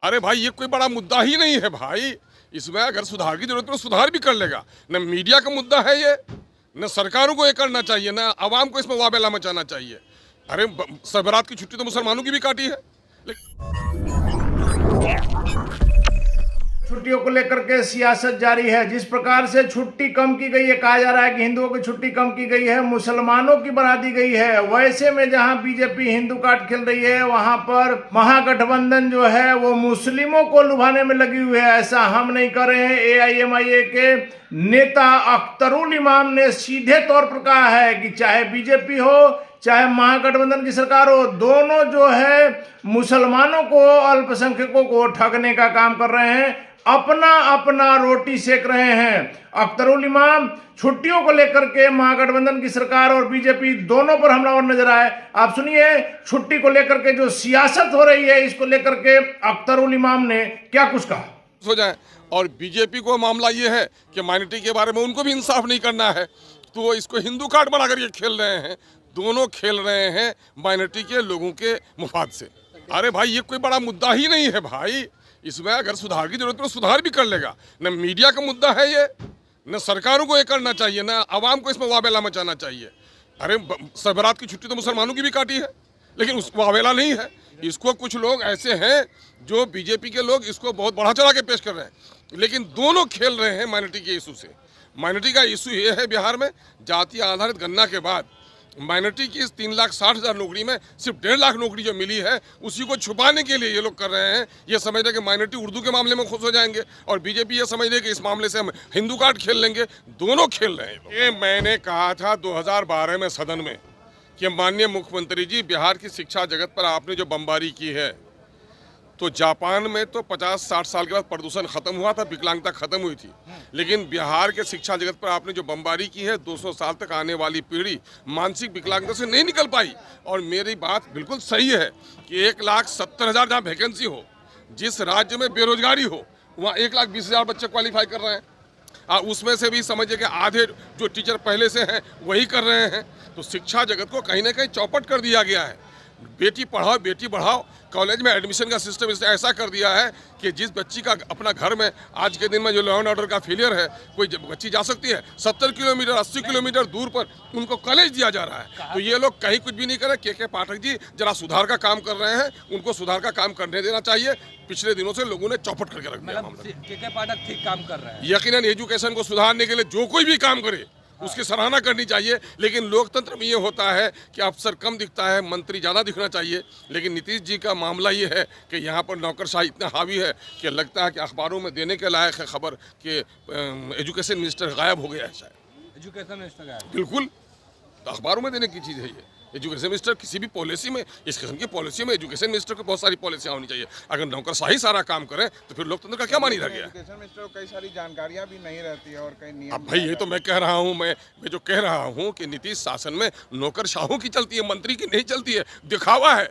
अरे भाई ये कोई बड़ा मुद्दा ही नहीं है भाई। इसमें अगर सुधार की जरूरत है तो सुधार भी कर लेगा। न मीडिया का मुद्दा है ये, न सरकारों को ये करना चाहिए, न आवाम को इसमें वाबेला मचाना चाहिए। अरे सबरात की छुट्टी तो मुसलमानों की भी काटी है। छुट्टियों को लेकर के सियासत जारी है। जिस प्रकार से छुट्टी कम की गई है, कहा जा रहा है कि हिंदुओं की छुट्टी कम की गई है, मुसलमानों की बढ़ा दी गई है। वैसे में जहां बीजेपी हिंदू कार्ड खेल रही है, वहां पर महागठबंधन जो है वो मुस्लिमों को लुभाने में लगी हुई है। ऐसा हम नहीं कर रहे हैं। एआईएमआईए के नेता अख्तरुल इमाम ने सीधे तौर पर कहा है कि चाहे बीजेपी हो चाहे महागठबंधन की सरकार हो, दोनों जो है मुसलमानों को, अल्पसंख्यकों को ठगने का काम कर रहे हैं, अपना अपना रोटी सेक रहे हैं। अख्तरुल इमाम छुट्टियों को लेकर के महागठबंधन की सरकार और बीजेपी दोनों पर हमलावर नजर आए। आप सुनिए छुट्टी को लेकर के जो सियासत हो रही है, इसको लेकर के अख्तरुल इमाम ने क्या कुछ कहा। हो जाए। और बीजेपी को मामला ये है कि माइनॉरिटी के बारे में उनको भी इंसाफ नहीं करना है, तो वो इसको हिंदू कार्ड बनाकर ये खेल रहे हैं। दोनों खेल रहे हैं माइनॉरिटी के लोगों के मुफाद से। अरे भाई ये कोई बड़ा मुद्दा ही नहीं है भाई। इसमें अगर सुधार की जरूरत है तो सुधार भी कर लेगा। न मीडिया का मुद्दा है ये, न सरकारों को ये करना चाहिए, न आवाम को इसमें वाबेला मचाना चाहिए। अरे सबरात की छुट्टी तो मुसलमानों की भी काटी है, लेकिन उस वाबेला नहीं है। इसको कुछ लोग ऐसे हैं जो बीजेपी के लोग इसको बहुत बढ़ा चढ़ा के पेश कर रहे हैं, लेकिन दोनों खेल रहे हैं माइनॉरिटी के इशू से। माइनॉरिटी का इशू ये है बिहार में, जाति आधारित गणना के बाद माइनॉरिटी की इस 3,60,000 नौकरी में सिर्फ 1.5 लाख नौकरी जो मिली है, उसी को छुपाने के लिए ये लोग कर रहे हैं। ये समझ रहे कि माइनॉरिटी उर्दू के मामले में खुश हो जाएंगे, और बीजेपी ये समझ रही कि इस मामले से हम हिंदू कार्ड खेल लेंगे। दोनों खेल रहे हैं। ये मैंने कहा था 2012 में सदन में कि माननीय मुख्यमंत्री जी, बिहार की शिक्षा जगत पर आपने जो बमबारी की है, तो जापान में तो 50-60 साल के बाद प्रदूषण खत्म हुआ था, विकलांगता खत्म हुई थी, लेकिन बिहार के शिक्षा जगत पर आपने जो बमबारी की है, 200 साल तक आने वाली पीढ़ी मानसिक विकलांगता से नहीं निकल पाई। और मेरी बात बिल्कुल सही है कि 1,70,000 जहाँ वैकेंसी हो, जिस राज्य में बेरोजगारी हो, वहाँ 1,20,000 बच्चे क्वालिफाई कर रहे हैं। उसमें से भी समझिए कि आधे जो टीचर पहले से हैं वही कर रहे हैं। तो शिक्षा जगत को कहीं ना कहीं चौपट कर दिया गया है। बेटी पढ़ाओ बेटी बढ़ाओ, कॉलेज में एडमिशन का सिस्टम इसने ऐसा कर दिया है कि जिस बच्ची का अपना घर में आज के दिन में जो लॉ एंड ऑर्डर का फेलियर है, कोई बच्ची जा सकती है 70 किलोमीटर 80 किलोमीटर दूर पर उनको कॉलेज दिया जा रहा है। तो ये लोग कहीं कुछ भी नहीं कर रहे। के पाठक जी जरा सुधार का काम कर रहे हैं, उनको सुधार का काम करने देना चाहिए। पिछले दिनों से लोगों ने चौपट करके रख दिया। के पाठक ठीक काम कर रहे हैं। यकीनन एजुकेशन को सुधारने के लिए जो कोई भी काम करे उसकी सराहना करनी चाहिए, लेकिन लोकतंत्र में ये होता है कि अफसर कम दिखता है, मंत्री ज़्यादा दिखना चाहिए। लेकिन नीतीश जी का मामला ये है कि यहाँ पर नौकरशाही इतना हावी है कि लगता है कि अखबारों में देने के लायक है खबर कि एजुकेशन मिनिस्टर गायब हो गया है। शायद एजुकेशन मिनिस्टर गायब, बिल्कुल, तो अखबारों में देने की चीज़ है ये। एजुकेशन मिनिस्टर किसी भी पॉलिसी में, इस किस्म की पॉलिसी में एजुकेशन मिनिस्टर को बहुत सारी पॉलिसियाँ होनी चाहिए। अगर नौकरशाही सारा काम करें तो फिर लोकतंत्र का क्या मानी रह गया। एजुकेशन मिनिस्टर को कई सारी जानकारियां भी नहीं रहती है और कई नियम। अब भाई ये तो मैं कह रहा हूँ, मैं जो कह रहा हूँ कि नीतीश शासन में नौकरशाहों की चलती है, मंत्री की नहीं चलती है, दिखावा है।